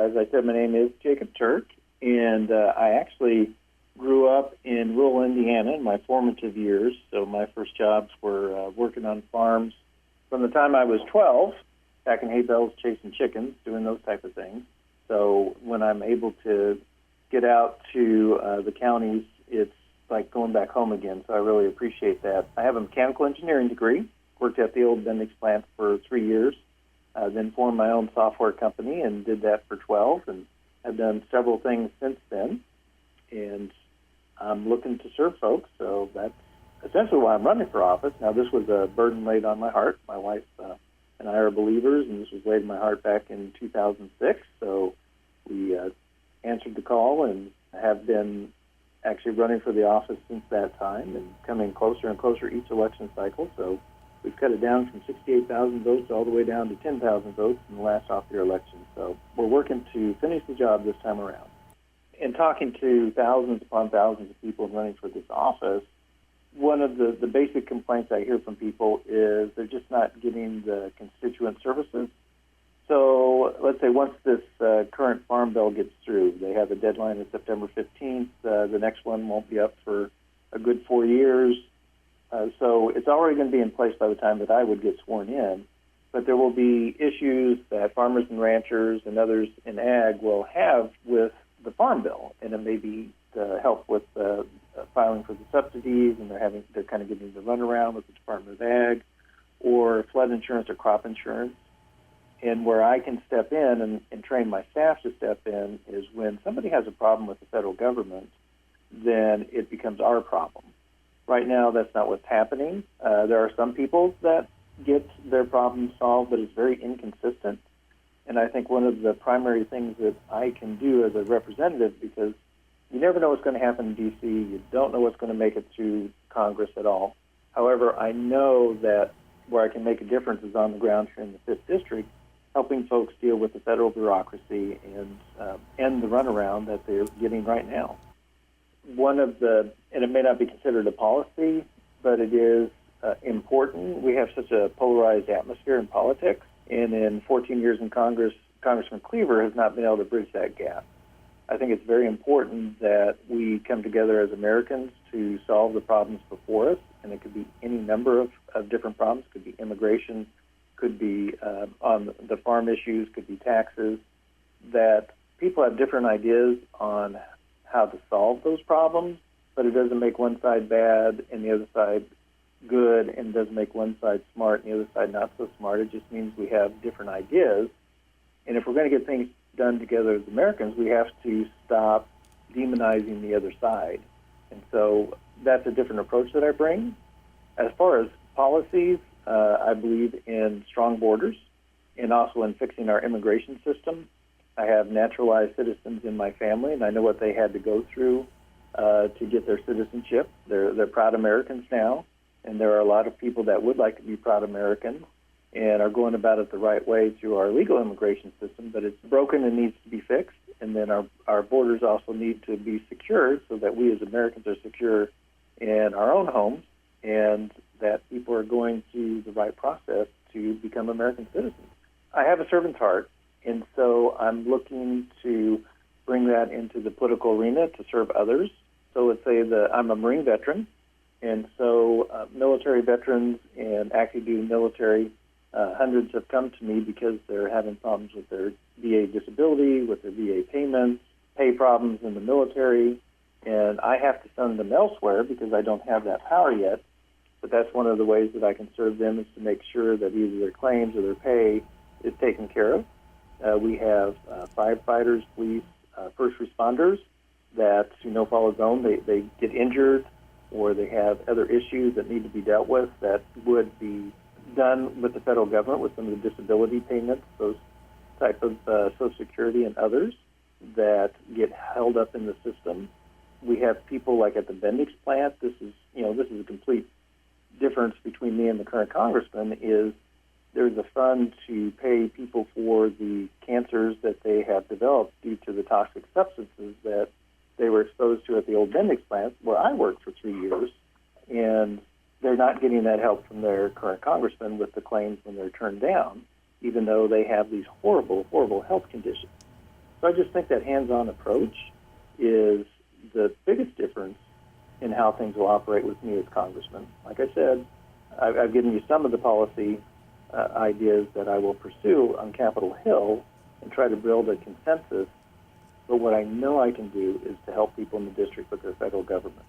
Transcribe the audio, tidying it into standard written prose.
as I said, my name is Jacob Turk, and I actually grew up in rural Indiana in my formative years. So my first jobs were working on farms from the time I was 12, back in hay bales, chasing chickens, doing those type of things. So when I'm able to get out to the counties, it's like going back home again. So I really appreciate that. I have a mechanical engineering degree, worked at the old Bendix plant for 3 years, then formed my own software company and did that for 12, and I've done several things since then. And I'm looking to serve folks, so that's essentially why I'm running for office. Now, this was a burden laid on my heart. My wife and I are believers, and this was laid on my heart back in 2006. So we answered the call and have been actually running for the office since that time and coming closer and closer each election cycle. So we've cut it down from 68,000 votes all the way down to 10,000 votes in the last off-year election. So we're working to finish the job this time around. In talking to thousands upon thousands of people running for this office, one of the basic complaints I hear from people is they're just not getting the constituent services. So let's say once this current farm bill gets through, they have a deadline of September 15th. The next one won't be up for a good 4 years. So it's already going to be in place by the time that I would get sworn in. But there will be issues that farmers and ranchers and others in ag will have with the farm bill, and it may be to help with filing for the subsidies, and they're kind of getting the runaround with the Department of Ag, or flood insurance or crop insurance. And where I can step in and train my staff to step in is when somebody has a problem with the federal government, then it becomes our problem. Right now, that's not what's happening. There are some people that get their problems solved, but it's very inconsistent. And I think one of the primary things that I can do as a representative, because you never know what's going to happen in D.C., you don't know what's going to make it through Congress at all. However, I know that where I can make a difference is on the ground here in the 5th District, helping folks deal with the federal bureaucracy and end the runaround that they're getting right now. And it may not be considered a policy, but it is important. We have such a polarized atmosphere in politics, and in 14 years in Congress, Congressman Cleaver has not been able to bridge that gap. I think it's very important that we come together as Americans to solve the problems before us, and it could be any number of different problems. It could be immigration, could be on the farm issues, could be taxes, that people have different ideas on how to solve those problems, but it doesn't make one side bad and the other side good, and doesn't make one side smart and the other side not so smart. It just means we have different ideas. And if we're going to get things done together as Americans, we have to stop demonizing the other side. And so that's a different approach that I bring. As far as policies, I believe in strong borders and also in fixing our immigration system. I have naturalized citizens in my family, and I know what they had to go through to get their citizenship. They're proud Americans now, and there are a lot of people that would like to be proud Americans and are going about it the right way through our legal immigration system, but it's broken and needs to be fixed. And then our borders also need to be secured so that we as Americans are secure in our own homes, and that people are going through the right process to become American citizens. I have a servant's heart, and so I'm looking to bring that into the political arena to serve others. So let's say that I'm a Marine veteran, and so military veterans and active duty military, hundreds have come to me because they're having problems with their VA disability, with their VA payments, pay problems in the military, and I have to send them elsewhere because I don't have that power yet. But that's one of the ways that I can serve them, is to make sure that either their claims or their pay is taken care of. We have firefighters, police, first responders that, through no fault of their own, they get injured or they have other issues that need to be dealt with that would be done with the federal government with some of the disability payments, those type of Social Security and others that get held up in the system. We have people like at the Bendix plant. This is a complete difference between me and the current congressman. Is there's a fund to pay people for the cancers that they have developed due to the toxic substances that they were exposed to at the old Bendix plant where I worked for 3 years, and they're not getting that help from their current congressman with the claims when they're turned down, even though they have these horrible, horrible health conditions. So I just think that hands-on approach is the biggest difference in how things will operate with me as congressman. Like I said, I've given you some of the policy ideas that I will pursue on Capitol Hill and try to build a consensus. But what I know I can do is to help people in the district with their federal government.